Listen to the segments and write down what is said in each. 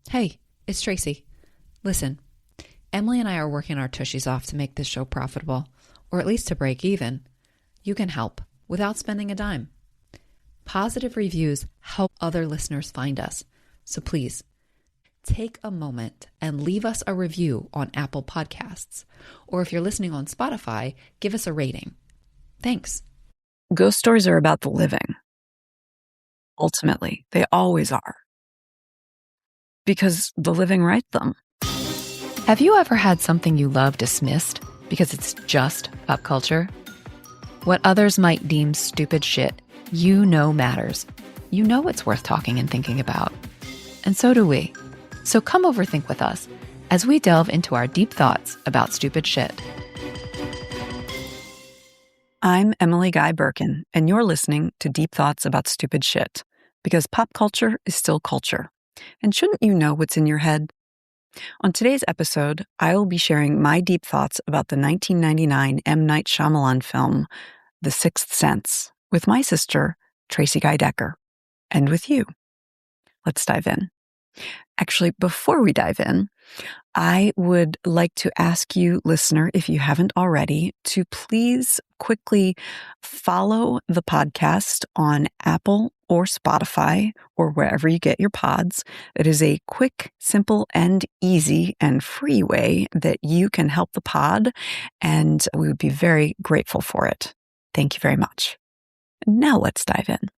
Hey, it's Tracie. Listen, Emily and I are working our tushies off to make this show profitable, or at least to break even. You can help without spending a dime. Positive reviews help other listeners find us. So please, take a moment and leave us a review on Apple Podcasts. Or if you're listening on Spotify, give us a rating. Thanks. Ghost stories are about the living. Ultimately, they always are. Because the living write them. Have you ever had something you love dismissed because it's just pop culture? What others might deem stupid shit, you know matters. You know it's worth talking and thinking about. And so do we. So come overthink with us as we delve into our deep thoughts about stupid shit. I'm Emily Guy Birkin, and you're listening to Deep Thoughts About Stupid Shit, because pop culture is still culture. And shouldn't you know what's in your head? On today's episode, I will be sharing my deep thoughts about the 1999 M. Night Shyamalan film, The Sixth Sense, with my sister, Tracie Guy Decker, and with you. Let's dive in. Actually, before we dive in, I would like to ask you, listener, if you haven't already, to please quickly follow the podcast on Apple or Spotify or wherever you get your pods. It is a quick, simple, and easy and free way that you can help the pod, and we would be very grateful for it. Thank you very much. Now let's dive in.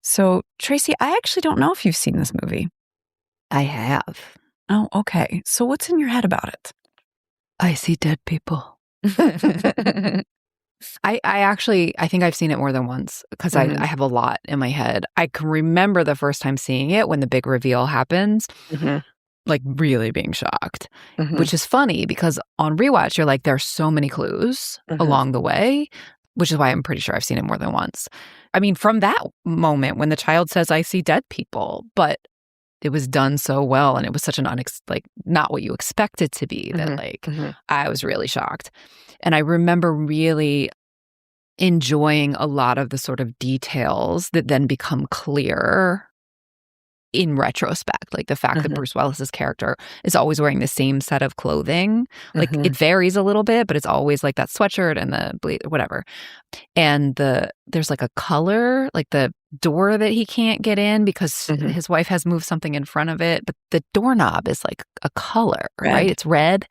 So, Tracie, I actually don't know if you've seen this movie. I have. Oh, okay. So what's in your head about it? I see dead people. I think I've seen it more than once because I have a lot in my head. I can remember the first time seeing it when the big reveal happens, like really being shocked, which is funny because on rewatch, you're like, there's so many clues along the way, which is why I'm pretty sure I've seen it more than once. I mean, from that moment when the child says, I see dead people, but it was done so well and it was such an not what you expect it to be that I was really shocked. And I remember really enjoying a lot of the sort of details that then become clear in retrospect, like the fact that Bruce Willis's character is always wearing the same set of clothing. Like it varies a little bit, but it's always like that sweatshirt and the whatever. And there's like a color, like the door that he can't get in because his wife has moved something in front of it, but the doorknob is like a color, right? It's red.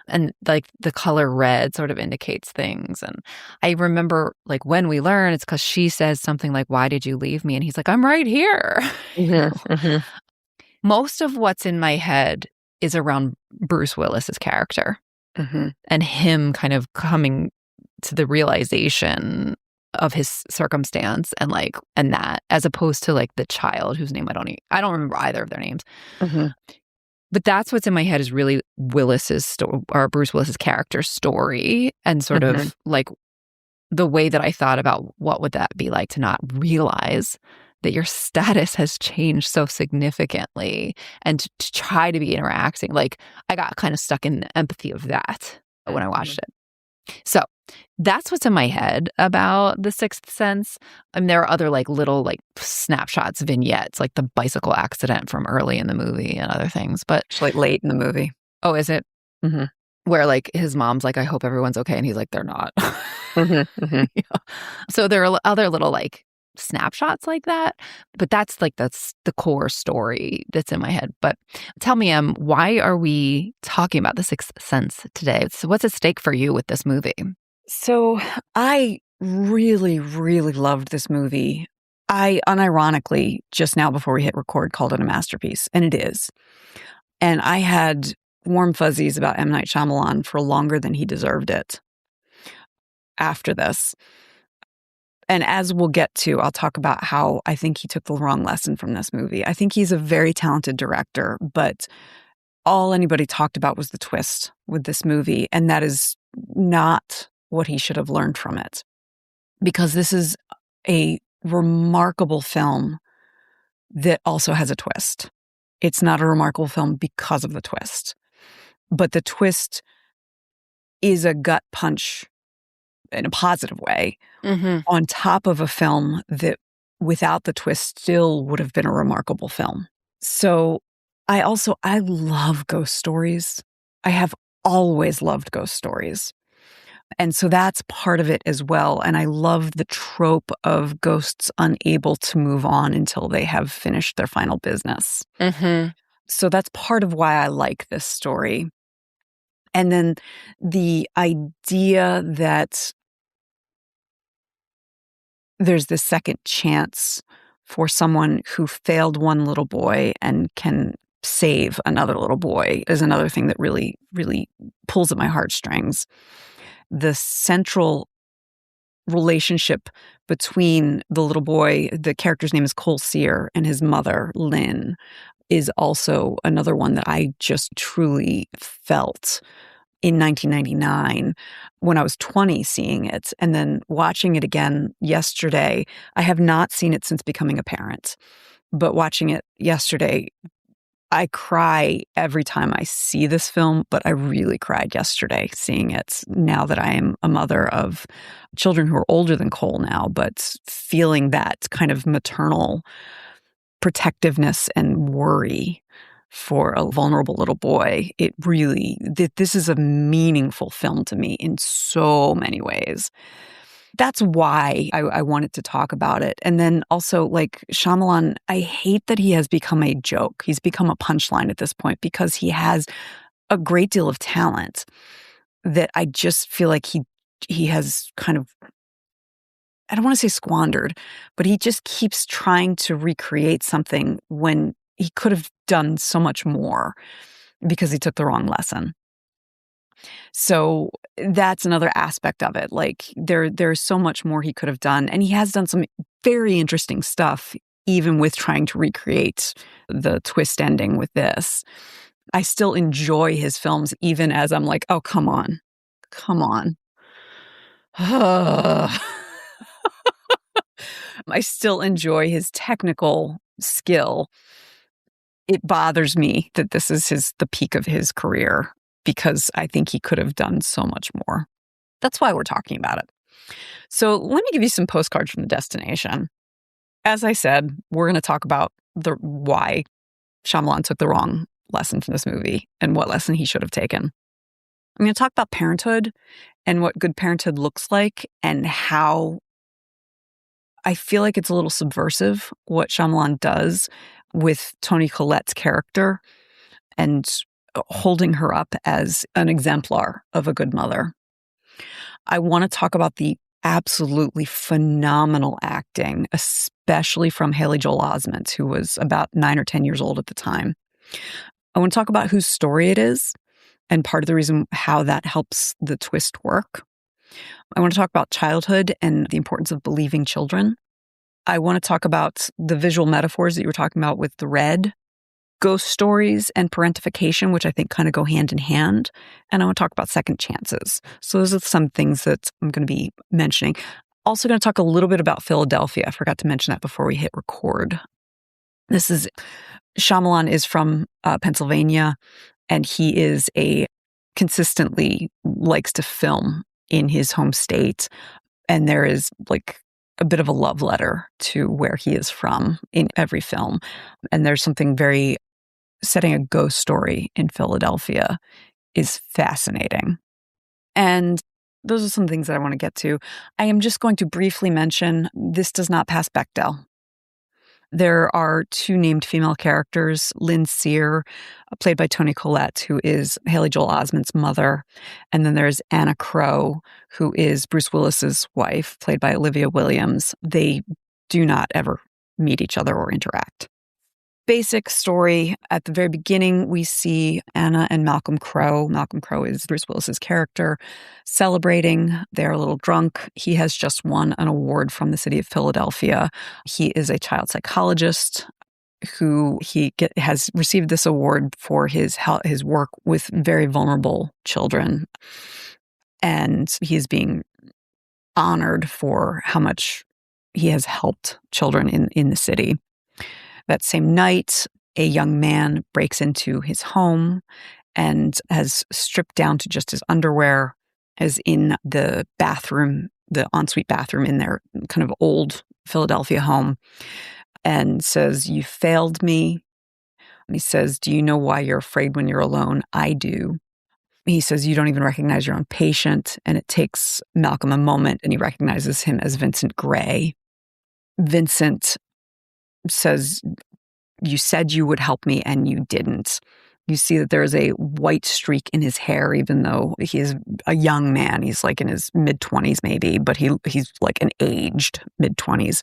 And like the color red sort of indicates things. And I remember like when we learn, it's because she says something like, why did you leave me? And he's like, I'm right here. Most of what's in my head is around Bruce Willis's character and him kind of coming to the realization of his circumstance and that, as opposed to like the child whose name I don't remember either of their names. But that's what's in my head is really Willis's story, or Bruce Willis's character's story, and sort of like the way that I thought about what would that be like to not realize that your status has changed so significantly, and to try to be interacting. Like I got kind of stuck in the empathy of that when I watched it. So that's what's in my head about The Sixth Sense. I mean, there are other like little like snapshots, vignettes, like the bicycle accident from early in the movie and other things. But It's like late in the movie. Oh, is it? Where like his mom's like, I hope everyone's okay. And he's like, they're not. Yeah. So there are other little like snapshots like that. But that's the core story that's in my head. But tell me, why are we talking about The Sixth Sense today? So what's at stake for you with this movie? So I really, really loved this movie. I unironically, just now before we hit record, called it a masterpiece. And it is. And I had warm fuzzies about M. Night Shyamalan for longer than he deserved it after this. And as we'll get to, I'll talk about how I think he took the wrong lesson from this movie. I think he's a very talented director, but all anybody talked about was the twist with this movie. And that is not what he should have learned from it. Because this is a remarkable film that also has a twist. It's not a remarkable film because of the twist. But the twist is a gut punch in a positive way on top of a film that without the twist still would have been a remarkable film. So I love ghost stories. I have always loved ghost stories. And so that's part of it as well. And I love the trope of ghosts unable to move on until they have finished their final business. Mm-hmm. So that's part of why I like this story. And then the idea that there's this second chance for someone who failed one little boy and can save another little boy is another thing that really, really pulls at my heartstrings. The central relationship between the little boy, the character's name is Cole Sear, and his mother, Lynn, is also another one that I just truly felt in 1999 when I was 20 seeing it, and then watching it again yesterday. I have not seen it since becoming a parent, but watching it yesterday, I cry every time I see this film, but I really cried yesterday seeing it now that I am a mother of children who are older than Cole now, but feeling that kind of maternal protectiveness and worry for a vulnerable little boy. It really, this is a meaningful film to me in so many ways. That's why I wanted to talk about it. And then also, like, Shyamalan, I hate that he has become a joke. He's become a punchline at this point because he has a great deal of talent that I just feel like he has kind of, I don't want to say squandered, but he just keeps trying to recreate something when he could have done so much more because he took the wrong lesson. So that's another aspect of it. Like there's so much more he could have done. And he has done some very interesting stuff, even with trying to recreate the twist ending with this. I still enjoy his films, even as I'm like, oh, come on. Come on. I still enjoy his technical skill. It bothers me that this is the peak of his career, because I think he could have done so much more. That's why we're talking about it. So let me give you some postcards from the destination. As I said, we're going to talk about why Shyamalan took the wrong lesson from this movie and what lesson he should have taken. I'm going to talk about parenthood and what good parenthood looks like and how I feel like it's a little subversive what Shyamalan does with Toni Collette's character and holding her up as an exemplar of a good mother. I want to talk about the absolutely phenomenal acting, especially from Haley Joel Osment, who was about 9 or 10 years old at the time. I want to talk about whose story it is and part of the reason how that helps the twist work. I want to talk about childhood and the importance of believing children. I want to talk about the visual metaphors that you were talking about with the red, ghost stories and parentification, which I think kind of go hand in hand. And I want to talk about second chances. So those are some things that I'm going to be mentioning. Also going to talk a little bit about Philadelphia. I forgot to mention that before we hit record. Shyamalan is from Pennsylvania, and he is consistently likes to film in his home state. And there is like a bit of a love letter to where he is from in every film. And there's something very setting a ghost story in Philadelphia is fascinating. And those are some things that I want to get to. I am just going to briefly mention this does not pass Bechdel. There are 2 named female characters, Lynn Sear, played by Toni Collette, who is Haley Joel Osment's mother. And then there's Anna Crowe, who is Bruce Willis's wife, played by Olivia Williams. They do not ever meet each other or interact. Basic story. At the very beginning, we see Anna and Malcolm Crowe. Malcolm Crowe is Bruce Willis's character, celebrating. They're a little drunk. He has just won an award from the city of Philadelphia. He is a child psychologist who has received this award for his work with very vulnerable children. And he is being honored for how much he has helped children in the city. That same night, a young man breaks into his home and has stripped down to just his underwear, is in the bathroom, the ensuite bathroom in their kind of old Philadelphia home, and says, "You failed me. He says, do you know why you're afraid when you're alone? I do. He says, you don't even recognize your own patient. And it takes Malcolm a moment, and he recognizes him as Vincent Gray. Vincent says, you said you would help me and you didn't. You see that there is a white streak in his hair, even though he is a young man. He's like in his mid-20s maybe, but he's like an aged mid-20s.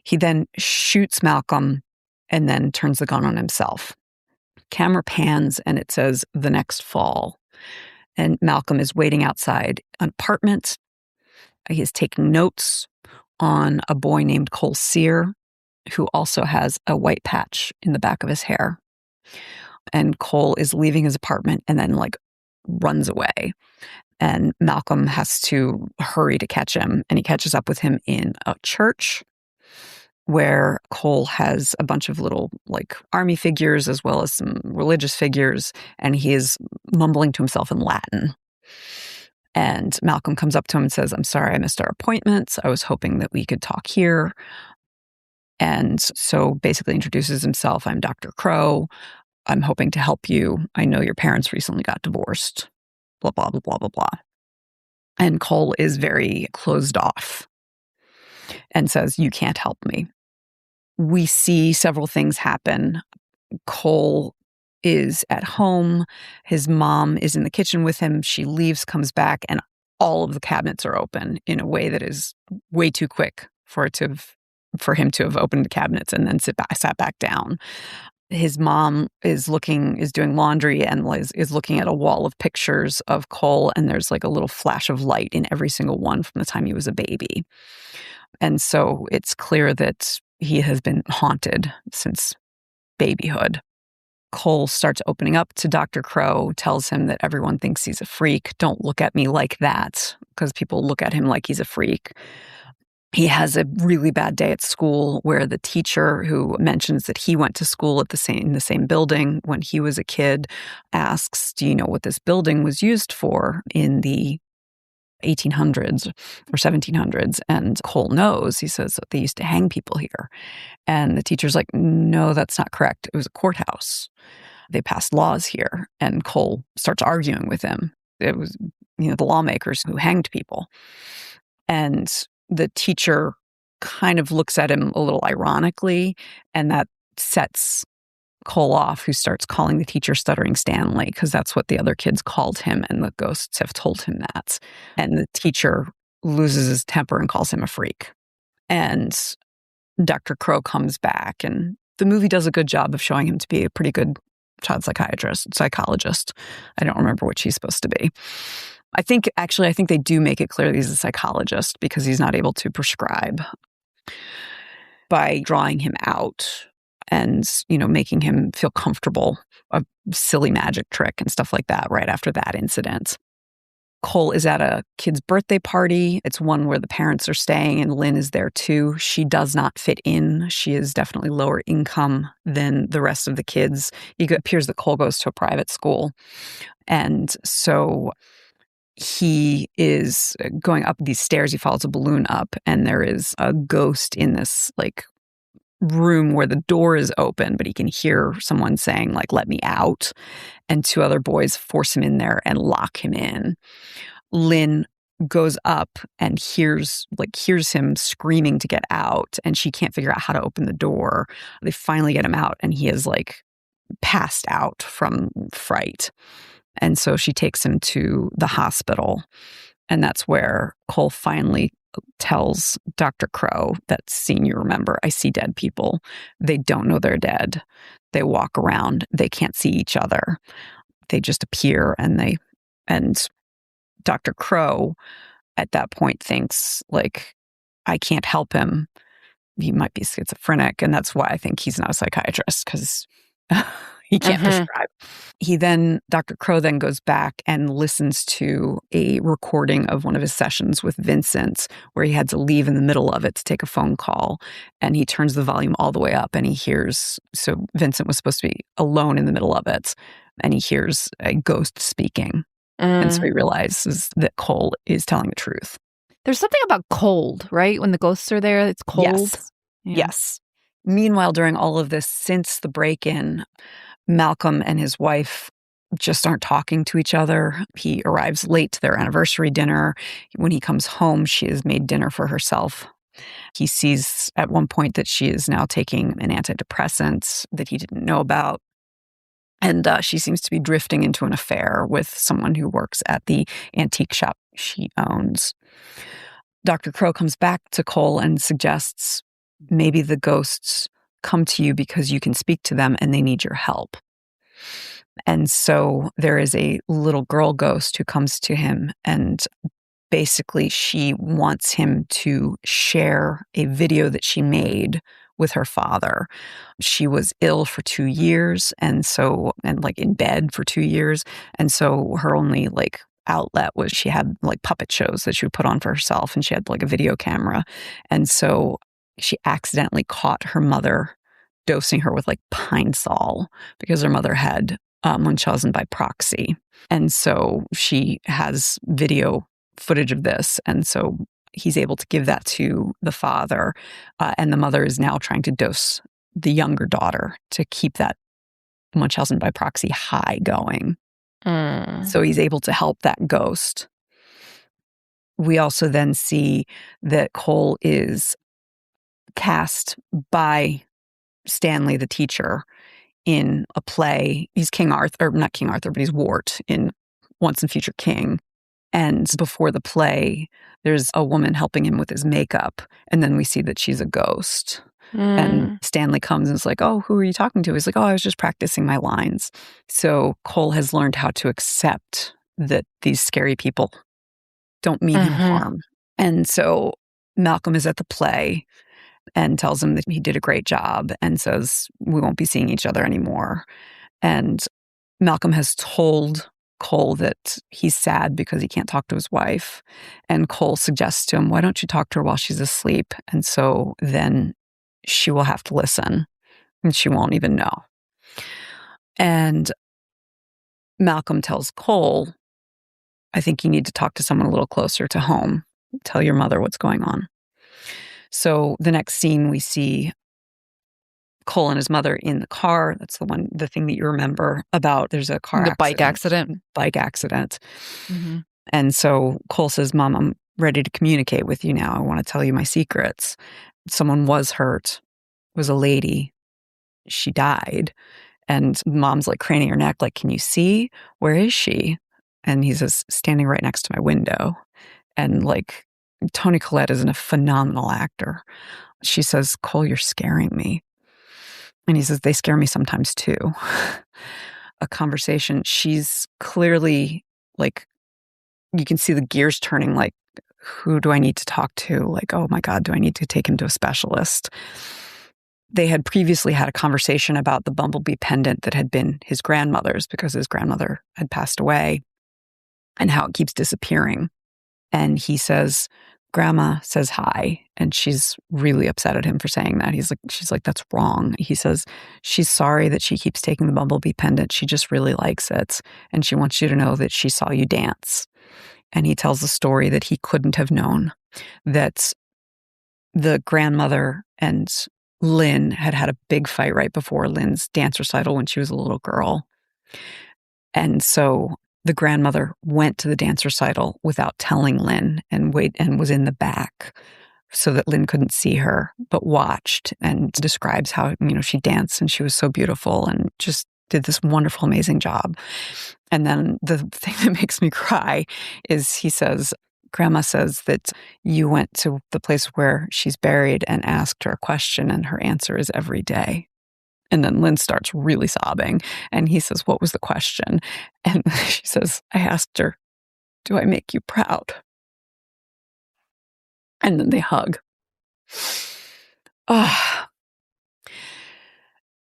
He then shoots Malcolm and then turns the gun on himself. Camera pans and it says, the next fall. And Malcolm is waiting outside an apartment. He is taking notes on a boy named Cole Sear, who also has a white patch in the back of his hair. And Cole is leaving his apartment and then runs away. And Malcolm has to hurry to catch him. And he catches up with him in a church where Cole has a bunch of little army figures as well as some religious figures. And he is mumbling to himself in Latin. And Malcolm comes up to him and says, I'm sorry I missed our appointments. I was hoping that we could talk here. And so basically introduces himself. I'm Dr. Crowe. I'm hoping to help you. I know your parents recently got divorced. Blah, blah, blah, blah, blah, blah. And Cole is very closed off and says, you can't help me. We see several things happen. Cole is at home. His mom is in the kitchen with him. She leaves, comes back, and all of the cabinets are open in a way that is way too quick for him to have opened the cabinets and then sat back down. His mom is doing laundry and is looking at a wall of pictures of Cole, and there's a little flash of light in every single one from the time he was a baby. And so it's clear that he has been haunted since babyhood. Cole starts opening up to Dr. Crowe, tells him that everyone thinks he's a freak. Don't look at me like that, because people look at him like he's a freak. He has a really bad day at school where the teacher who mentions that he went to school in the same building when he was a kid asks, do you know what this building was used for in the 1800s or 1700s? And Cole knows. He says they used to hang people here. And the teacher's like, no, that's not correct. It was a courthouse. They passed laws here. And Cole starts arguing with him. It was, the lawmakers who hanged people. And the teacher kind of looks at him a little ironically, and that sets Cole off, who starts calling the teacher Stuttering Stanley, because that's what the other kids called him, and the ghosts have told him that. And the teacher loses his temper and calls him a freak. And Dr. Crowe comes back, and the movie does a good job of showing him to be a pretty good child psychologist. I don't remember what she's supposed to be. I think they do make it clear that he's a psychologist because he's not able to prescribe, by drawing him out and, making him feel comfortable, a silly magic trick and stuff like that right after that incident. Cole is at a kid's birthday party. It's one where the parents are staying and Lynn is there too. She does not fit in. She is definitely lower income than the rest of the kids. It appears that Cole goes to a private school. And so he is going up these stairs. He follows a balloon up, and there is a ghost in this room where the door is open, but he can hear someone saying let me out. And two other boys force him in there and lock him in. Lynn goes up and hears him screaming to get out, and she can't figure out how to open the door. They finally get him out, and he is passed out from fright. And so she takes him to the hospital. And that's where Cole finally tells Dr. Crowe that scene you remember. I see dead people. They don't know they're dead. They walk around. They can't see each other. They just appear, and Dr. Crowe at that point thinks I can't help him. He might be schizophrenic. And that's why I think he's not a psychiatrist, because he can't prescribe. Dr. Crowe then goes back and listens to a recording of one of his sessions with Vincent, where he had to leave in the middle of it to take a phone call. And he turns the volume all the way up, and he hears, so Vincent was supposed to be alone in the middle of it, and he hears a ghost speaking. And so he realizes that Cole is telling the truth. There's something about cold, right? When the ghosts are there, it's cold. Yes. Yeah. Yes. Meanwhile, during all of this, since the break-in, Malcolm and his wife just aren't talking to each other. He arrives late to their anniversary dinner. When he comes home, she has made dinner for herself. He sees at one point that she is now taking an antidepressant that he didn't know about. And she seems to be drifting into an affair with someone who works at the antique shop she owns. Dr. Crowe comes back to Cole and suggests maybe the ghosts come to you because you can speak to them and they need your help. And so there is a little girl ghost who comes to him, and basically she wants him to share a video that she made with her father. She was ill for 2 years, and like in bed for 2 years. And so her only like outlet was she had like puppet shows that she would put on for herself, and she had like a video camera. And so she accidentally caught her mother dosing her with like Pine Sol because her mother had Munchausen by proxy. And so she has video footage of this. And so he's able to give that to the father. And the mother is now trying to dose the younger daughter to keep that Munchausen by proxy high going. So he's able to help that ghost. We also then see that Cole is cast by Stanley, the teacher, in a play. He's King Arthur, or not King Arthur, but he's Wart in Once and Future King. And before the play, there's a woman helping him with his makeup. And then we see that she's a ghost. And Stanley comes and is like, oh, who are you talking to? He's like, oh, I was just practicing my lines. So Cole has learned how to accept that these scary people don't mean him harm. And so Malcolm is at the play and tells him that he did a great job and says, we won't be seeing each other anymore. And Malcolm has told Cole that he's sad because he can't talk to his wife. And Cole suggests to him, why don't you talk to her while she's asleep? And so then she will have to listen and she won't even know. And Malcolm tells Cole, I think you need to talk to someone a little closer to home. Tell your mother what's going on. So the next scene we see Cole and his mother in the car. That's the thing that you remember about. There's a car accident. Bike accident. And so Cole says, Mom, I'm ready to communicate with you now. I want to tell you my secrets. Someone was hurt. It was a lady. She died. And Mom's like craning her neck, like, can you see? Where is she? And he says, standing right next to my window. And like, Toni Collette is a phenomenal actor. She says, Cole, you're scaring me. And he says, they scare me sometimes too. A conversation, she's clearly like, you can see the gears turning, like, who do I need to talk to? Like, oh my God, do I need to take him to a specialist? They had previously had a conversation about the bumblebee pendant that had been his grandmother's because his grandmother had passed away and how it keeps disappearing. And he says, Grandma says hi, and she's really upset at him for saying that. She's like, that's wrong. He says, she's sorry that she keeps taking the bumblebee pendant. She just really likes it. And she wants you to know that she saw you dance. And he tells the story that he couldn't have known that the grandmother and Lynn had had a big fight right before Lynn's dance recital when she was a little girl. And so the grandmother went to the dance recital without telling Lynn and was in the back so that Lynn couldn't see her, but watched and describes how, she danced and she was so beautiful and just did this wonderful, amazing job. And then the thing that makes me cry is he says, Grandma says that you went to the place where she's buried and asked her a question and her answer is every day. And then Lynn starts really sobbing. And he says, what was the question? And she says, I asked her, do I make you proud? And then they hug.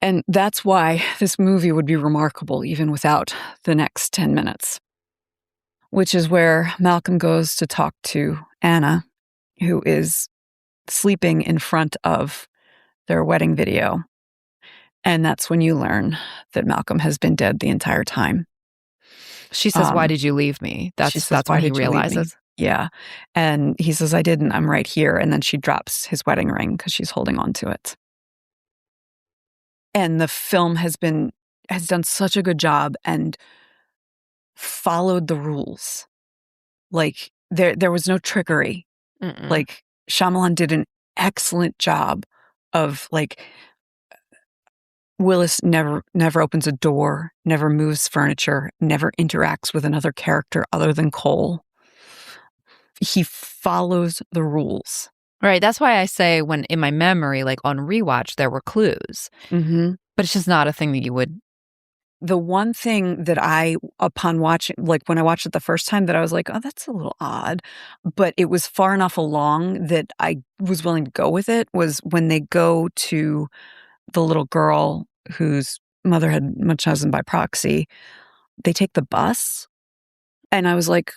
And that's why this movie would be remarkable even without the next 10 minutes, which is where Malcolm goes to talk to Anna, who is sleeping in front of their wedding video. And that's when you learn that Malcolm has been dead the entire time. She says, why did you leave me? That's when he realizes. Yeah. And he says, I didn't. I'm right here. And then she drops his wedding ring because she's holding on to it. And the film has done such a good job and followed the rules. Like there was no trickery. Mm-mm. Like Shyamalan did an excellent job of like Willis never opens a door, never moves furniture, never interacts with another character other than Cole. He follows the rules. Right. That's why I say when in my memory, like on rewatch, there were clues. Mm-hmm. But it's just not a thing that you would. The one thing that upon watching, like when I watched it the first time, that I was like, oh, that's a little odd. But it was far enough along that I was willing to go with it, was when they go to the little girl whose mother had Munchausen by proxy. They take the bus. And I was like,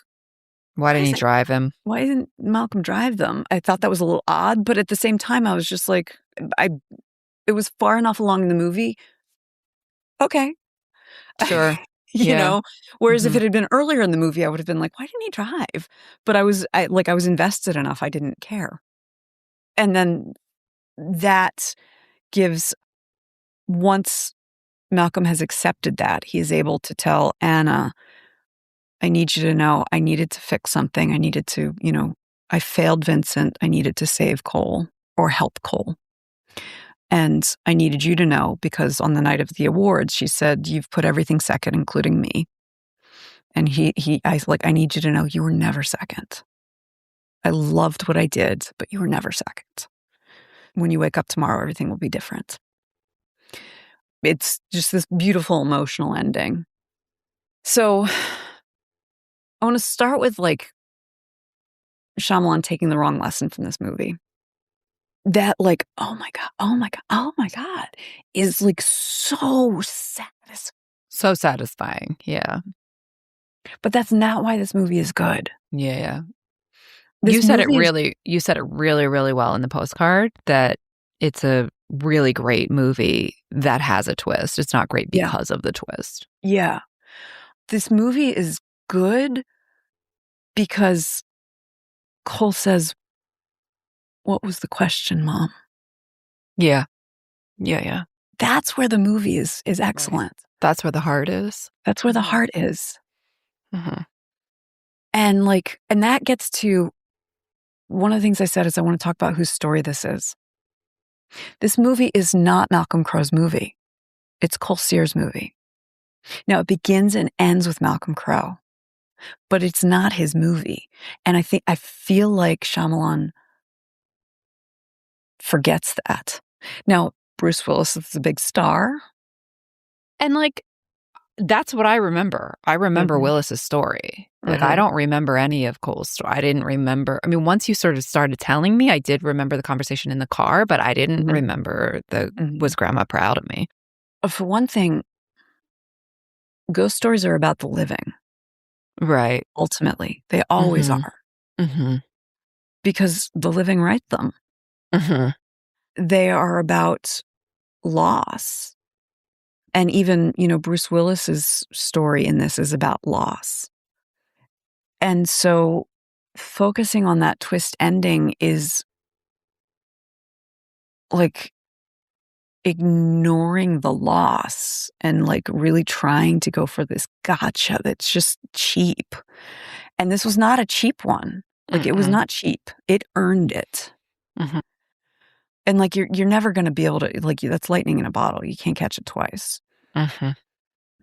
Why didn't he drive him? Why didn't Malcolm drive them? I thought that was a little odd. But at the same time, I was just like, it was far enough along in the movie. Okay. Sure. You know, whereas if it had been earlier in the movie, I would have been like, why didn't he drive? But I was invested enough. I didn't care. And then that gives, once Malcolm has accepted that, he is able to tell Anna, I need you to know I needed to fix something. I needed to, I failed Vincent. I needed to save Cole or help Cole. And I needed you to know because on the night of the awards, she said, you've put everything second, including me. And I was like, I need you to know you were never second. I loved what I did, but you were never second. When you wake up tomorrow, everything will be different. It's just this beautiful emotional ending. So I want to start with like Shyamalan taking the wrong lesson from this movie. That like, oh my God, is like so satisfying. So satisfying. Yeah. But that's not why this movie is good. Yeah. You said it really, really well in the postcard that it's a really great movie that has a twist. It's not great because of the twist. Yeah. This movie is good because Cole says, what was the question, Mom? Yeah. That's where the movie is excellent. Right. That's where the heart is. That's where the heart is. Mm-hmm. And that gets to one of the things I said is I want to talk about whose story this is. This movie is not Malcolm Crowe's movie. It's Cole Sear's movie. Now, it begins and ends with Malcolm Crowe, but it's not his movie. And I feel like Shyamalan forgets that. Now, Bruce Willis is a big star. And like, that's what I remember. I remember Willis's story. Like, I don't remember any of Cole's story. I didn't remember. I mean, once you sort of started telling me, I did remember the conversation in the car, but I didn't remember was Grandma proud of me? For one thing, ghost stories are about the living. Right. Ultimately, they always are. Because the living write them. They are about loss. And even, Bruce Willis's story in this is about loss. And so focusing on that twist ending is like ignoring the loss and like really trying to go for this gotcha that's just cheap. And this was not a cheap one. Like it was not cheap. It earned it. And like you're never going to be able to, like, that's lightning in a bottle. You can't catch it twice.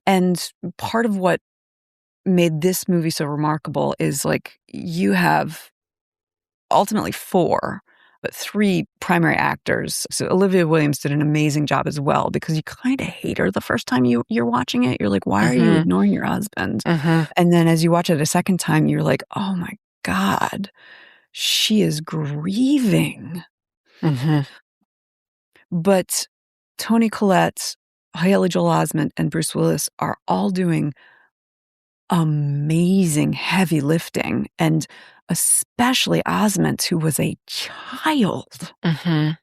And part of what made this movie so remarkable is like you have ultimately 4, but 3 primary actors. So Olivia Williams did an amazing job as well because you kind of hate her the first time you're watching it. You're like, why are you ignoring your husband? And then as you watch it a second time, you're like, oh my God, she is grieving. But Toni Collette, Haley Joel Osment, and Bruce Willis are all doing amazing heavy lifting, and especially Osment, who was a child. I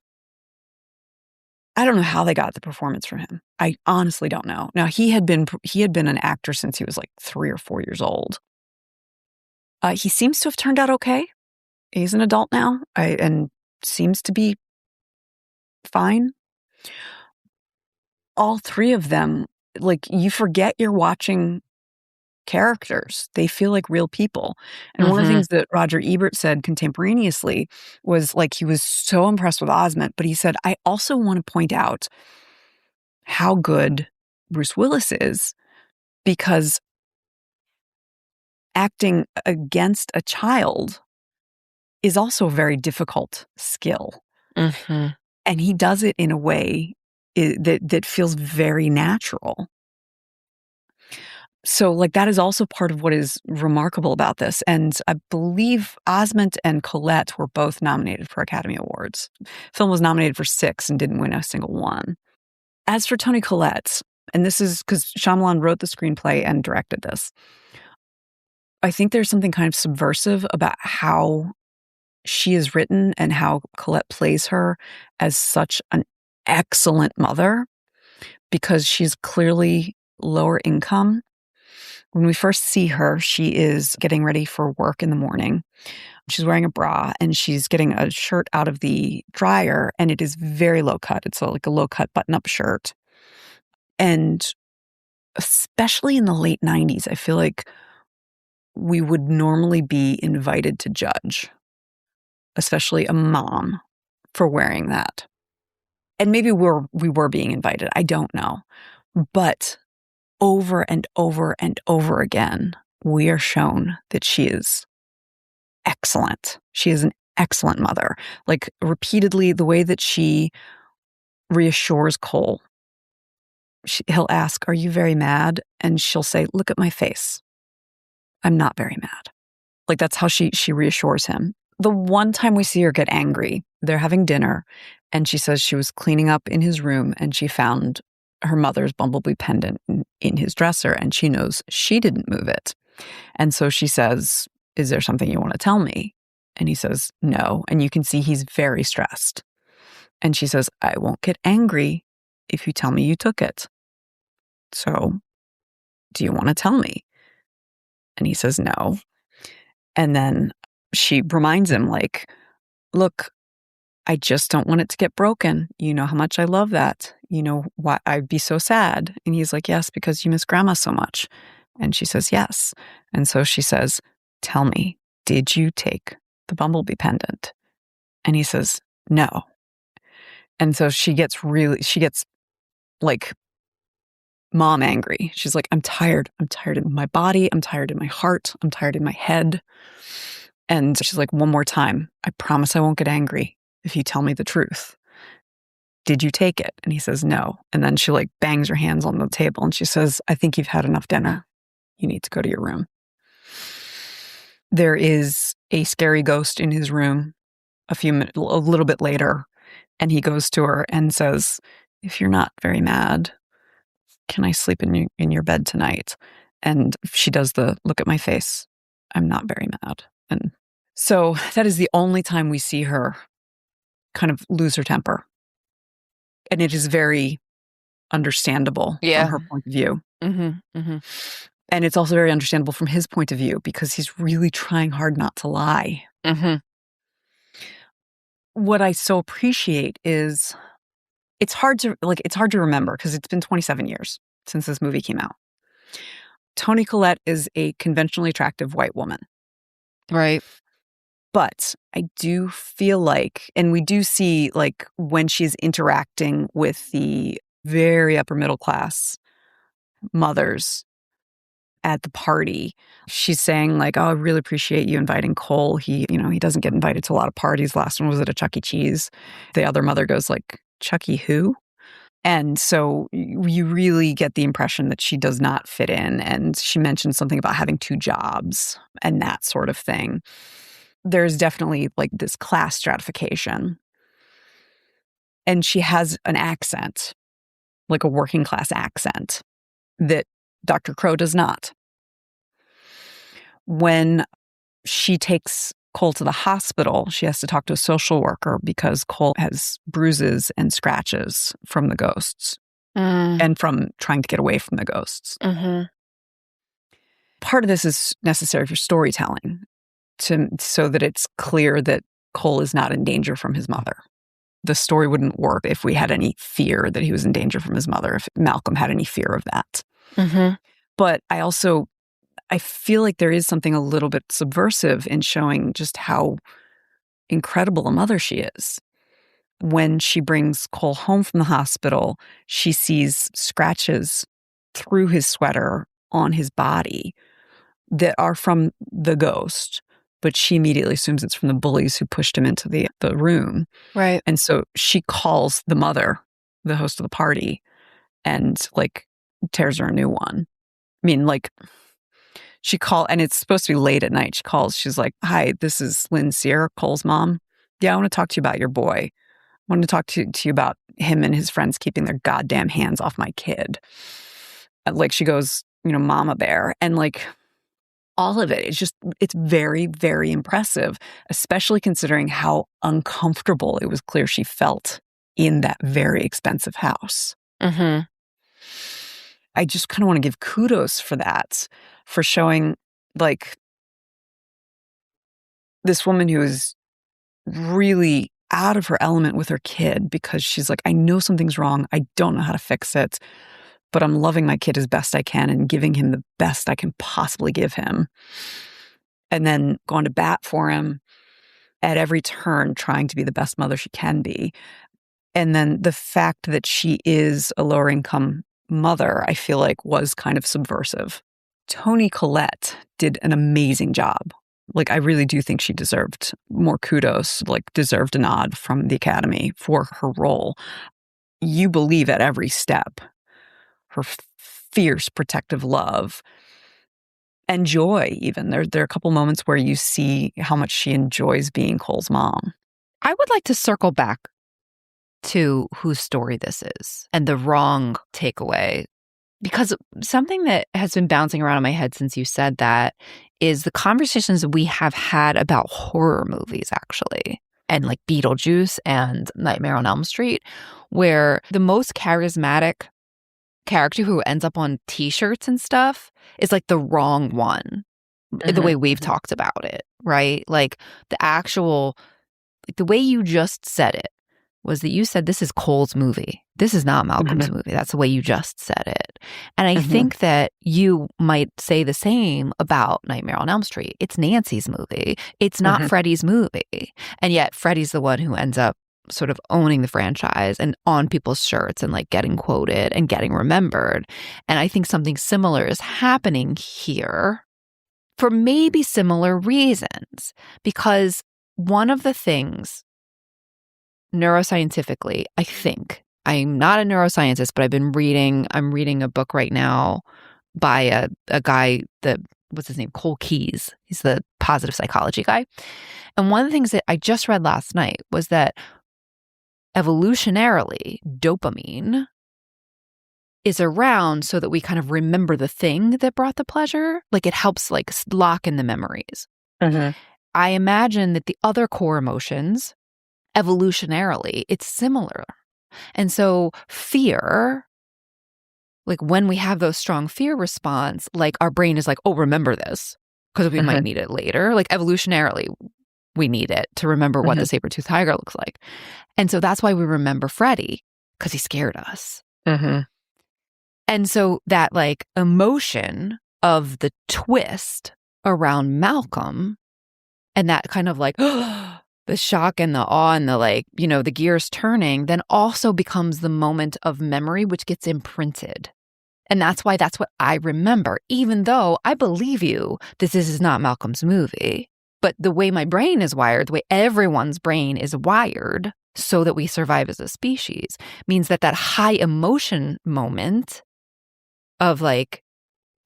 don't know how they got the performance from him. I honestly don't know. Now, he had been an actor since he was like 3 or 4 years old. He seems to have turned out okay. He's an adult now, and seems to be fine. all three of them, like, you forget you're watching characters. They feel like real people. And one of the things that Roger Ebert said contemporaneously was, like, he was so impressed with Osment, but he said, I also want to point out how good Bruce Willis is, because acting against a child is also a very difficult skill. And he does it in a way that feels very natural. So, like, that is also part of what is remarkable about this. And I believe Osment and Collette were both nominated for Academy Awards. The film was nominated for 6 and didn't win a single one. As for Toni Collette, and this is because Shyamalan wrote the screenplay and directed this, I think there's something kind of subversive about how she is written and how Collette plays her as such an excellent mother, because she's clearly lower income. When we first see her, she is getting ready for work in the morning. She's wearing a bra and she's getting a shirt out of the dryer, and it is very low cut. It's like a low cut button up shirt. And especially in the late 90s, I feel like we would normally be invited to judge, especially a mom, for wearing that. And maybe we were being invited. I don't know. But over and over and over again, we are shown that she is excellent. She is an excellent mother. Like, repeatedly, the way that she reassures Cole. He'll ask, "Are you very mad?" And she'll say, "Look at my face. I'm not very mad." Like, that's how she reassures him. The one time we see her get angry, they're having dinner, and she says she was cleaning up in his room and she found her mother's bumblebee pendant in his dresser, and she knows she didn't move it. And so she says, "Is there something you want to tell me?" And he says, "No." And you can see he's very stressed. And she says, "I won't get angry if you tell me you took it. So, do you want to tell me?" And he says, "No." And then she reminds him, like, "Look, I just don't want it to get broken. You know how much I love that. You know why I'd be so sad." And he's like, "Yes, because you miss grandma so much." And she says, "Yes." And so she says, "Tell me, did you take the bumblebee pendant?" And he says, "No." And so she gets like mom angry. She's like, I'm tired. I'm tired in my body. I'm tired in my heart. I'm tired in my head. And she's like, "One more time. I promise I won't get angry if you tell me the truth. Did you take it?" And he says, "No." And then she, like, bangs her hands on the table and she says, "I think you've had enough dinner. You need to go to your room." There is a scary ghost in his room a little bit later, and he goes to her and says, "If you're not very mad, can I sleep in your bed tonight?" And she does the "look at my face. I'm not very mad." And so that is the only time we see her kind of lose her temper. And it is very understandable from her point of view. And it's also very understandable from his point of view, because he's really trying hard not to lie. What I so appreciate is it's hard to remember, because it's been 27 years since this movie came out. Toni Collette is a conventionally attractive white woman. Right. But I do feel like, and we do see, like, when she's interacting with the very upper middle class mothers at the party, she's saying, like, "Oh, I really appreciate you inviting Cole. He doesn't get invited to a lot of parties. Last one was at a Chuck E. Cheese." The other mother goes, like, "Chuck E. who?" And so you really get the impression that she does not fit in. And she mentions something about having 2 jobs and that sort of thing. There's definitely, like, this class stratification. And she has an accent, like a working class accent, that Dr. Crowe does not. When she takes Cole to the hospital, she has to talk to a social worker because Cole has bruises and scratches from the ghosts and from trying to get away from the ghosts. Part of this is necessary for storytelling, so that it's clear that Cole is not in danger from his mother. the story wouldn't work if we had any fear that he was in danger from his mother, if Malcolm had any fear of that. Mm-hmm. But I feel like there is something a little bit subversive in showing just how incredible a mother she is. When she brings Cole home from the hospital, she sees scratches through his sweater on his body that are from the ghost, but she immediately assumes it's from the bullies who pushed him into the room. Right. And so she calls the mother, the host of the party, and tears her a new one. I mean, and it's supposed to be late at night. She calls, she's like, "Hi, this is Lynn Sear, Cole's mom. Yeah, I want to talk to you about your boy. I want to talk to you about him and his friends keeping their goddamn hands off my kid." She goes, Mama Bear. And all of it, it's very, very impressive, especially considering how uncomfortable it was clear she felt in that very expensive house. Mm-hmm. I just kind of want to give kudos for that, for showing this woman who is really out of her element with her kid because she's like, I know something's wrong. I don't know how to fix it, but I'm loving my kid as best I can and giving him the best I can possibly give him. And then going to bat for him at every turn, trying to be the best mother she can be. And then the fact that she is a lower income mother, I feel like was kind of subversive. Toni Collette did an amazing job. I really do think she deserved more kudos, deserved a nod from the Academy for her role. You believe at every step her fierce protective love and joy even. There are a couple moments where you see how much she enjoys being Cole's mom. I would like to circle back to whose story this is and the wrong takeaway, because something that has been bouncing around in my head since you said that is the conversations we have had about horror movies, actually, and Beetlejuice and Nightmare on Elm Street, where the most charismatic character who ends up on T-shirts and stuff is the wrong one, the way we've talked about it, right? The actual, the way you just said it was that you said this is Cole's movie. This is not Malcolm's movie. That's the way you just said it. And I think that you might say the same about Nightmare on Elm Street. It's Nancy's movie. It's not Freddy's movie. And yet Freddy's the one who ends up sort of owning the franchise and on people's shirts and getting quoted and getting remembered. And I think something similar is happening here for maybe similar reasons, because one of the things neuroscientifically, I think, I'm not a neuroscientist, but I'm reading a book right now by a guy what's his name? Cole Keyes. He's the positive psychology guy. And one of the things that I just read last night was that evolutionarily, dopamine is around so that we kind of remember the thing that brought the pleasure. It helps lock in the memories. I imagine that the other core emotions, evolutionarily, it's similar. And so fear, when we have those strong fear response, our brain is oh, remember this because we might need it later. Evolutionarily, we need it to remember what the saber-toothed tiger looks like. And so that's why we remember Freddy, because he scared us. And so that emotion of the twist around Malcolm and that kind of the shock and the awe and the the gears turning then also becomes the moment of memory, which gets imprinted. And that's why that's what I remember, even though I believe you that this is not Malcolm's movie. But the way my brain is wired, the way everyone's brain is wired so that we survive as a species, means that high emotion moment of I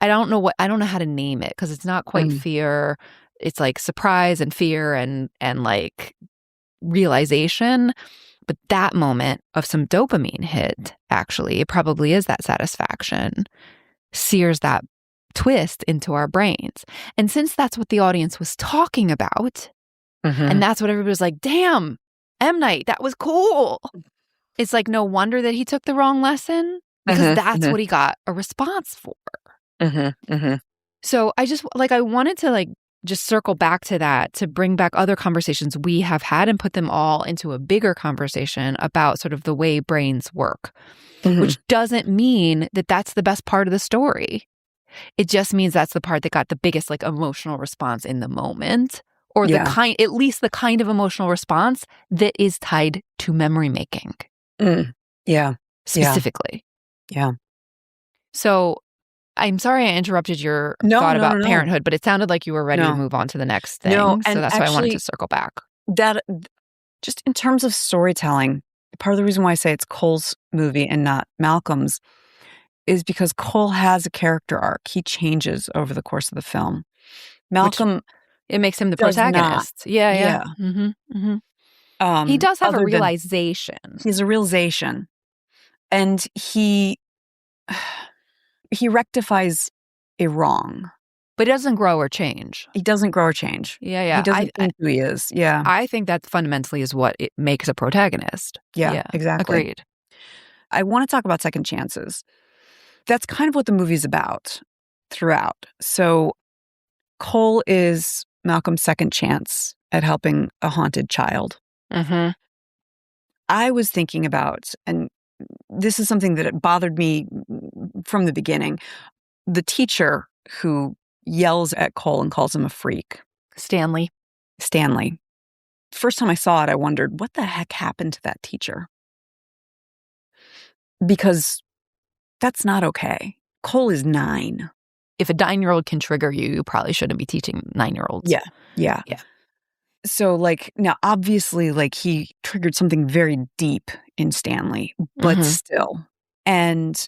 don't know how to name it, because it's not quite fear. It's surprise and fear and realization. But that moment of some dopamine hit, actually, it probably is that satisfaction, sears that twist into our brains. And since that's what the audience was talking about, and that's what everybody was like, damn, M. Night, that was cool. It's no wonder that he took the wrong lesson, because that's what he got a response for. So I just I wanted to just circle back to that to bring back other conversations we have had and put them all into a bigger conversation about sort of the way brains work, which doesn't mean that that's the best part of the story. It just means that's the part that got the biggest like emotional response in the moment, or at least the kind of emotional response that is tied to memory making. Yeah. Specifically. Yeah. So I'm sorry I interrupted your thought about parenthood, but it sounded like you were ready to move on to the next thing. So that's why I wanted to circle back. That just in terms of storytelling, part of the reason why I say it's Cole's movie and not Malcolm's is because Cole has a character arc. He changes over the course of the film. Malcolm, it makes him the protagonist. Yeah. He does have a realization. He has a realization. And he rectifies a wrong. But he doesn't grow or change. He doesn't grow or change. Yeah. He doesn't think who he is. Yeah. I think that fundamentally is what it makes a protagonist. Yeah, exactly. Agreed. I want to talk about second chances. That's kind of what the movie's about throughout. So Cole is Malcolm's second chance at helping a haunted child. I was thinking about, and this is something that bothered me from the beginning, the teacher who yells at Cole and calls him a freak. Stanley. First time I saw it, I wondered, what the heck happened to that teacher? Because that's not okay. Cole is 9. If a 9-year-old can trigger you, you probably shouldn't be teaching 9-year-olds. Yeah. So, like, now, obviously, like, he triggered something very deep in Stanley, but still. And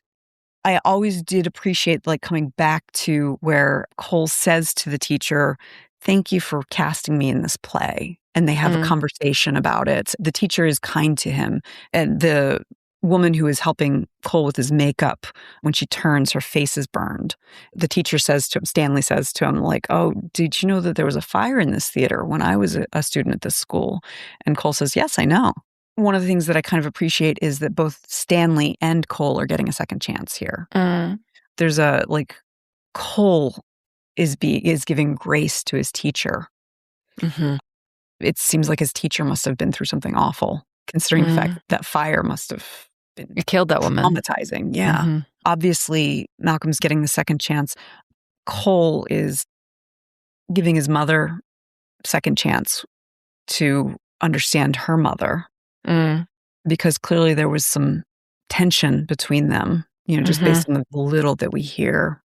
I always did appreciate, like, coming back to where Cole says to the teacher, "Thank you for casting me in this play." And they have a conversation about it. The teacher is kind to him. And the woman who is helping Cole with his makeup, when she turns, her face is burned. The teacher says to him, Stanley says to him, like, "Oh, did you know that there was a fire in this theater when I was a student at this school?" And Cole says, "Yes, I know." One of the things that I kind of appreciate is that both Stanley and Cole are getting a second chance here. There's a, like, Cole is giving grace to his teacher. It seems like his teacher must have been through something awful, considering the fact that fire must have it killed that woman. Traumatizing, yeah. Obviously, Malcolm's getting the second chance. Cole is giving his mother second chance to understand her mother, because clearly there was some tension between them, just based on the little that we hear.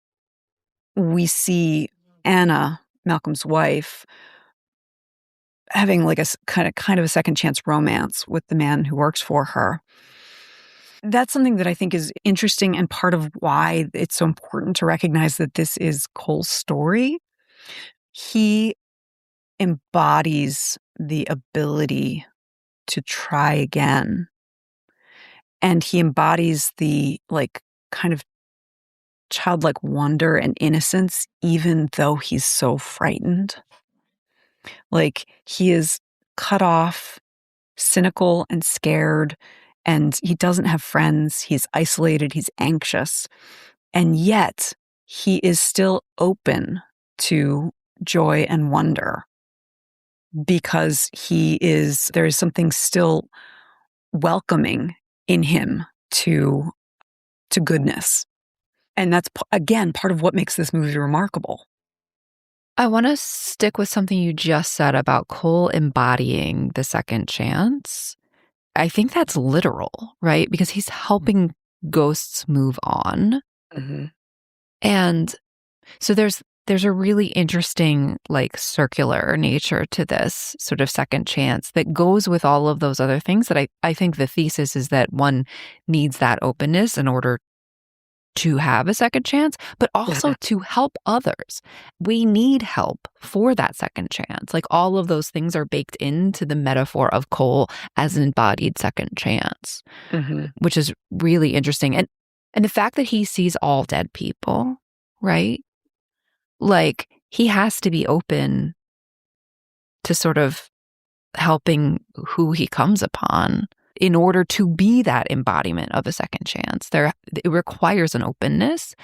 We see Anna, Malcolm's wife, having like a kind of a second chance romance with the man who works for her. That's something that I think is interesting and part of why it's so important to recognize that this is Cole's story. He embodies the ability to try again. And he embodies the, like, kind of childlike wonder and innocence, even though he's so frightened. Like, he is cut off, cynical and scared, and he doesn't have friends. He's isolated. He's anxious. And yet, he is still open to joy and wonder because there is something still welcoming in him to goodness. And that's, again, part of what makes this movie remarkable. I want to stick with something you just said about Cole embodying the second chance. I think that's literal, right? Because he's helping ghosts move on. And so there's a really interesting, like, circular nature to this sort of second chance that goes with all of those other things that I think the thesis is that one needs that openness in order to have a second chance, but also to help others. We need help for that second chance. Like, all of those things are baked into the metaphor of Cole as an embodied second chance, which is really interesting. And the fact that he sees all dead people, right? Like, he has to be open to sort of helping who he comes upon in order to be that embodiment of a second chance. It requires an openness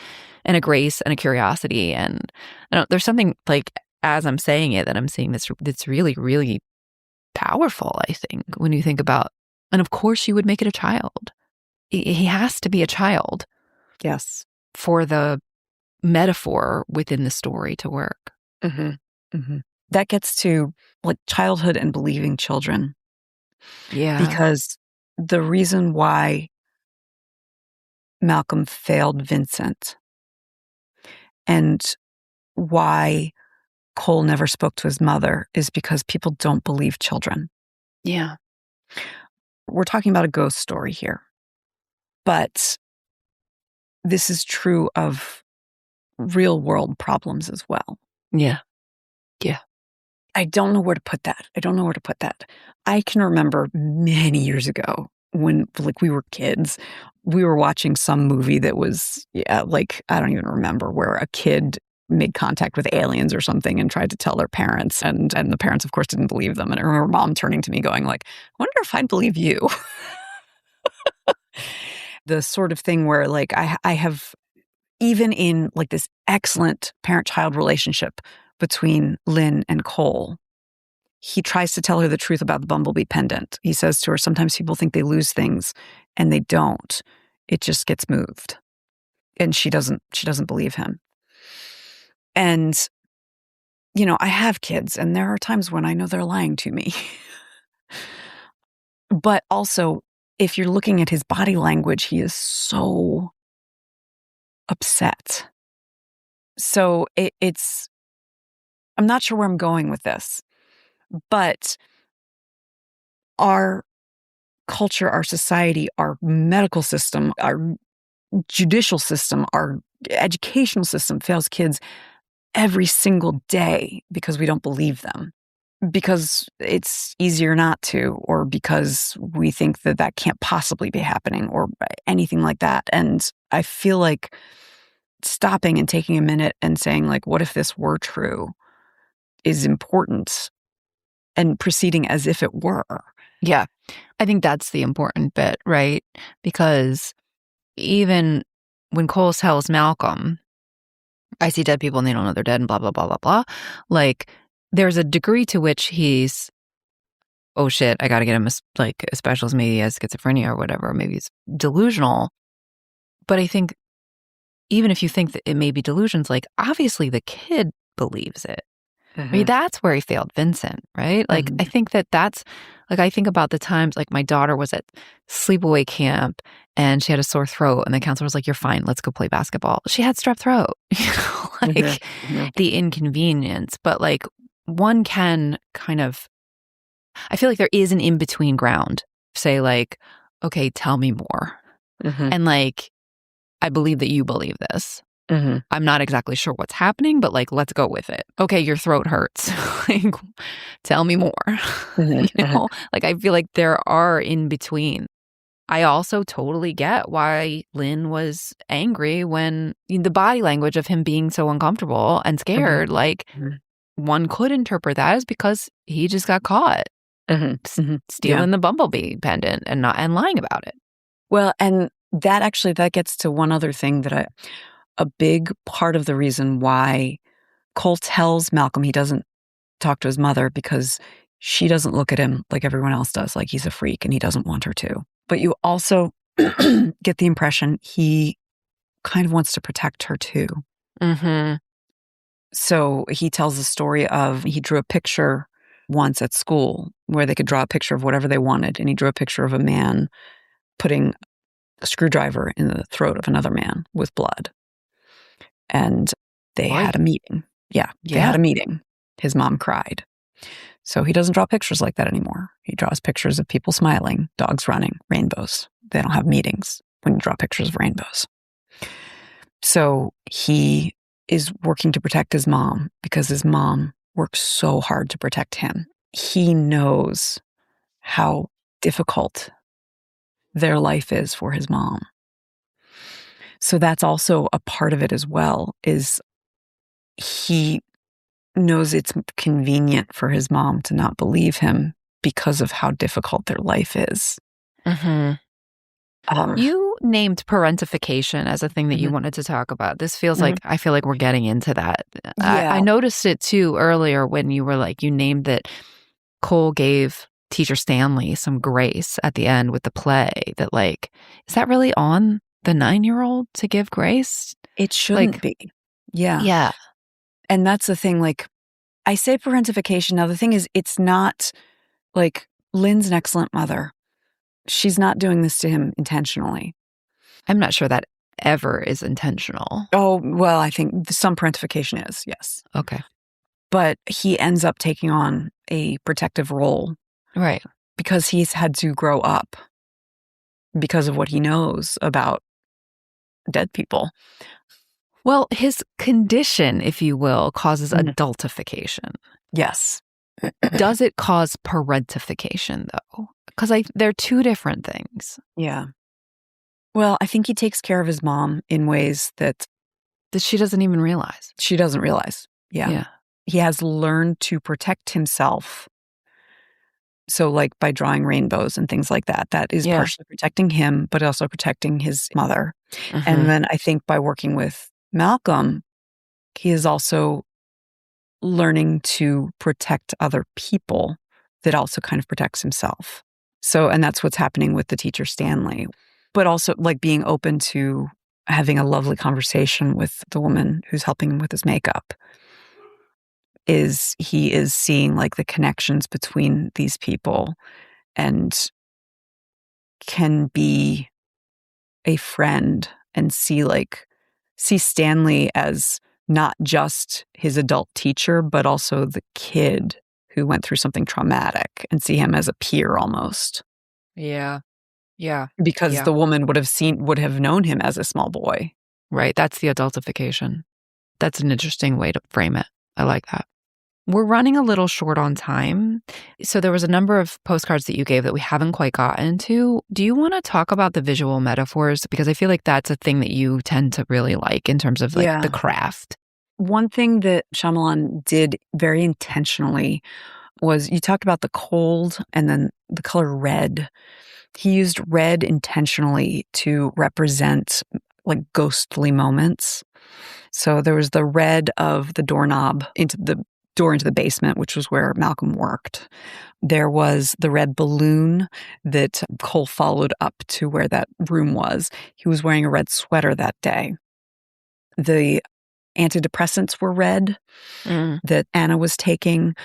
and a grace and a curiosity. And there's something, like, as I'm saying it, that I'm seeing this, that's really, really powerful, I think, when you think about, and of course you would make it a child. He has to be a child. Yes. For the metaphor within the story to work. Mm-hmm. Mm-hmm. That gets to like childhood and believing children. Yeah. Because the reason why Malcolm failed Vincent and why Cole never spoke to his mother is because people don't believe children. Yeah. We're talking about a ghost story here, but this is true of real world problems as well. Yeah. Yeah. I don't know where to put that. I can remember many years ago when like we were kids, we were watching some movie that was like, I don't even remember, where a kid made contact with aliens or something and tried to tell their parents, and the parents of course didn't believe them. And I remember mom turning to me going like, I wonder if I'd believe you. The sort of thing where like I have, even in like this excellent parent-child relationship between Lynn and Cole, he tries to tell her the truth about the bumblebee pendant. He says to her, sometimes people think they lose things and they don't. It just gets moved. And she doesn't believe him. And, you know, I have kids and there are times when I know they're lying to me. But also, if you're looking at his body language, he is so upset. So it's, I'm not sure where I'm going with this, but our culture, our society, our medical system, our judicial system, our educational system fails kids every single day because we don't believe them, because it's easier not to, or because we think that that can't possibly be happening, or anything like that. And I feel like stopping and taking a minute and saying like, what if this were true, is important, and proceeding as if it were. Yeah. I think that's the important bit, right? Because even when Cole tells Malcolm, I see dead people and they don't know they're dead and blah, blah, blah, blah, blah. Like, there's a degree to which he's, oh shit, I got to get him a specialist, maybe he has schizophrenia or whatever. Maybe he's delusional. But I think even if you think that it may be delusions, like obviously the kid believes it. I mean, that's where he failed Vincent, right? Like, I think that's, like, I think about the times, like, my daughter was at sleepaway camp and she had a sore throat and the counselor was like, you're fine, let's go play basketball. She had strep throat, you know, like the inconvenience. But, like, one can kind of, I feel like there is an in-between ground. Say, like, okay, tell me more. And, like, I believe that you believe this. I'm not exactly sure what's happening, but like, let's go with it. Okay, your throat hurts. Like, tell me more. You know, like, I feel like there are in between. I also totally get why Lynn was angry when the body language of him being so uncomfortable and scared, like, one could interpret that as because he just got caught stealing the bumblebee pendant and lying about it. Well, and that gets to one other thing that a big part of the reason why Cole tells Malcolm he doesn't talk to his mother, because she doesn't look at him like everyone else does, like he's a freak and he doesn't want her to. But you also get the impression he kind of wants to protect her too. So he tells the story of, he drew a picture once at school where they could draw a picture of whatever they wanted. And he drew a picture of a man putting a screwdriver in the throat of another man with blood. And they had a meeting. Yeah, they had a meeting. His mom cried. So he doesn't draw pictures like that anymore. He draws pictures of people smiling, dogs running, rainbows. They don't have meetings when you draw pictures of rainbows. So he is working to protect his mom because his mom works so hard to protect him. He knows how difficult their life is for his mom. So that's also a part of it as well, is he knows it's convenient for his mom to not believe him because of how difficult their life is. You you named parentification as a thing that you wanted to talk about. This feels like, I feel like we're getting into that. Yeah. I noticed it too earlier when you were like, you named that Cole gave Teacher Stanley some grace at the end with the play, that like, is that really on the 9-year-old to give grace? It shouldn't be. Yeah. Yeah. And that's the thing, like, I say parentification. Now, the thing is, it's not like Lynn's an excellent mother. She's not doing this to him intentionally. I'm not sure that ever is intentional. Oh, well, I think some parentification is, yes. Okay. But he ends up taking on a protective role. Right. Because he's had to grow up because of what he knows about dead people. Well, his condition, if you will, causes adultification. Yes. Does it cause parentification, though? Because they're two different things. Yeah. Well, I think he takes care of his mom in ways that she doesn't even realize. She doesn't realize. Yeah. He has learned to protect himself. So like by drawing rainbows and things like that, that is partially protecting him, but also protecting his mother. And then I think by working with Malcolm, he is also learning to protect other people that also kind of protects himself. So, and that's what's happening with the Teacher Stanley, but also like being open to having a lovely conversation with the woman who's helping him with his makeup. He is seeing like the connections between these people and can be a friend and see Stanley as not just his adult teacher, but also the kid who went through something traumatic, and see him as a peer almost. Yeah. Yeah. Because the woman would have known him as a small boy. Right. That's the adultification. That's an interesting way to frame it. I like that. We're running a little short on time. So there was a number of postcards that you gave that we haven't quite gotten to. Do you want to talk about the visual metaphors? Because I feel like that's a thing that you tend to really like in terms of like the craft. One thing that Shyamalan did very intentionally was, you talked about the cold and then the color red. He used red intentionally to represent like ghostly moments. So there was the red of the doorknob into the door into the basement, which was where Malcolm worked. There was the red balloon that Cole followed up to where that room was. He was wearing a red sweater that day. The antidepressants were red that Anna was taking.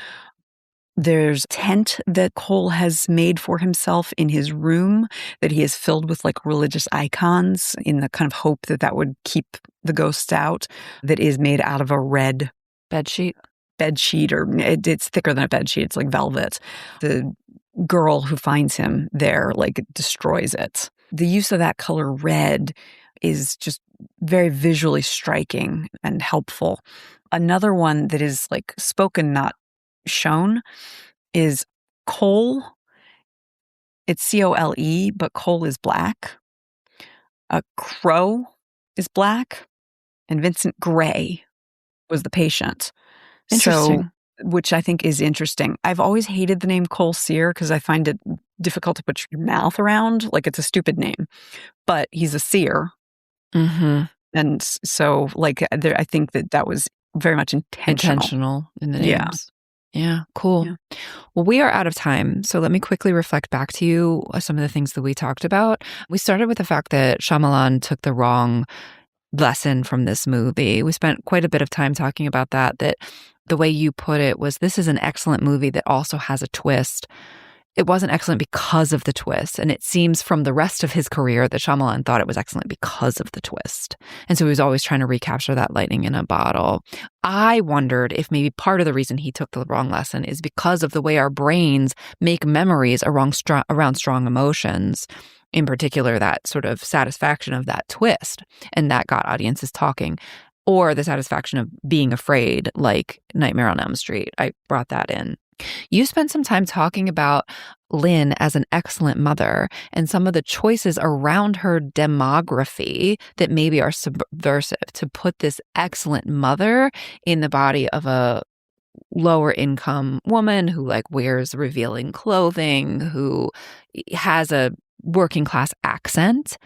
There's a tent that Cole has made for himself in his room that he has filled with like religious icons in the kind of hope that that would keep the ghosts out, that is made out of a red bedsheet, or it's thicker than a bedsheet. It's like velvet. The girl who finds him there like destroys it. The use of that color red is just very visually striking and helpful. Another one that is like spoken, not shown, is Cole. It's Cole, but Cole is black. Crowe is black, and Vincent Gray was the patient. Interesting. So, which I think is interesting. I've always hated the name Cole Sear because I find it difficult to put your mouth around. Like, it's a stupid name, but he's a seer. And so, like, I think that was very much intentional in the names. Yeah, cool. Yeah. Well, we are out of time, so let me quickly reflect back to you some of the things that we talked about. We started with the fact that Shyamalan took the wrong lesson from this movie. We spent quite a bit of time talking about that the way you put it was, this is an excellent movie that also has a twist. It wasn't excellent because of the twist. And it seems from the rest of his career that Shyamalan thought it was excellent because of the twist. And so he was always trying to recapture that lightning in a bottle. I wondered if maybe part of the reason he took the wrong lesson is because of the way our brains make memories around strong emotions. In particular, that sort of satisfaction of that twist. And that got audiences talking. Or the satisfaction of being afraid, like Nightmare on Elm Street. I brought that in. You spent some time talking about Lynn as an excellent mother and some of the choices around her demography that maybe are subversive to put this excellent mother in the body of a lower income woman who like wears revealing clothing, who has a working class accent,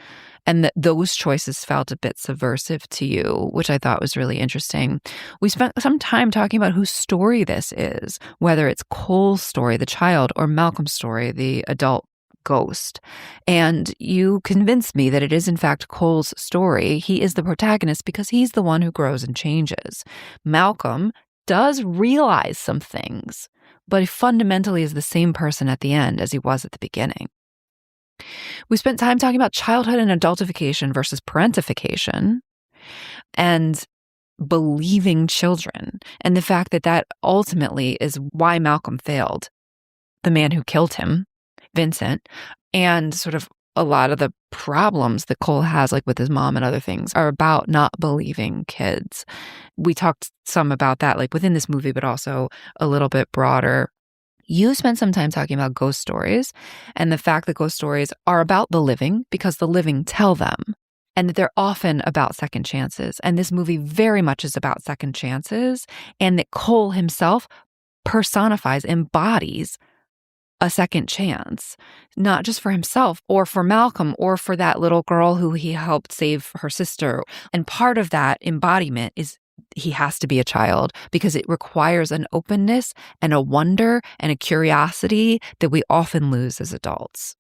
and that those choices felt a bit subversive to you, which I thought was really interesting. We spent some time talking about whose story this is, whether it's Cole's story, the child, or Malcolm's story, the adult ghost. And you convinced me that it is in fact Cole's story. He is the protagonist because he's the one who grows and changes. Malcolm does realize some things, but he fundamentally is the same person at the end as he was at the beginning. We spent time talking about childhood and adultification versus parentification and believing children, and the fact that that ultimately is why Malcolm failed. The man who killed him, Vincent, and sort of a lot of the problems that Cole has, like with his mom and other things, are about not believing kids. We talked some about that, like within this movie, but also a little bit broader. You spent some time talking about ghost stories and the fact that ghost stories are about the living because the living tell them, and that they're often about second chances. And this movie very much is about second chances, and that Cole himself personifies, embodies a second chance, not just for himself or for Malcolm or for that little girl who he helped save her sister. And part of that embodiment is he has to be a child because it requires an openness and a wonder and a curiosity that we often lose as adults.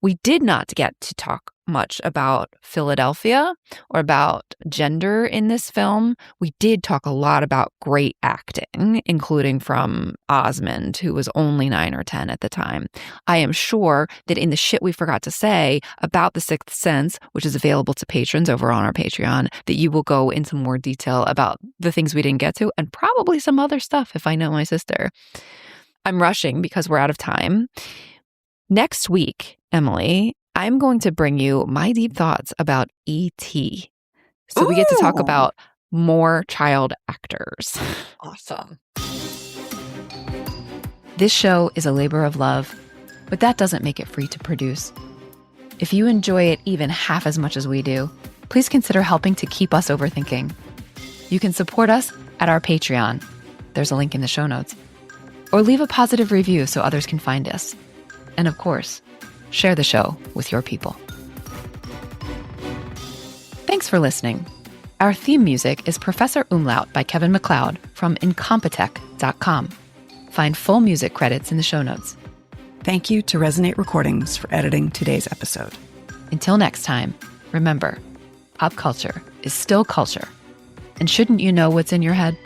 We did not get to talk much about Philadelphia or about gender in this film. We did talk a lot about great acting, including from Osmond, who was only 9 or 10 at the time. I am sure that in the shit we forgot to say about The Sixth Sense, which is available to patrons over on our Patreon, that you will go into more detail about the things we didn't get to and probably some other stuff if I know my sister. I'm rushing because we're out of time. Next week, Emily, I'm going to bring you my deep thoughts about E.T. So we get to talk about more child actors. Awesome. This show is a labor of love, but that doesn't make it free to produce. If you enjoy it even half as much as we do, please consider helping to keep us overthinking. You can support us at our Patreon. There's a link in the show notes. Or leave a positive review so others can find us. And of course, share the show with your people. Thanks for listening. Our theme music is Professor Umlaut by Kevin MacLeod from Incompetech.com. Find full music credits in the show notes. Thank you to Resonate Recordings for editing today's episode. Until next time, remember, pop culture is still culture. And shouldn't you know what's in your head?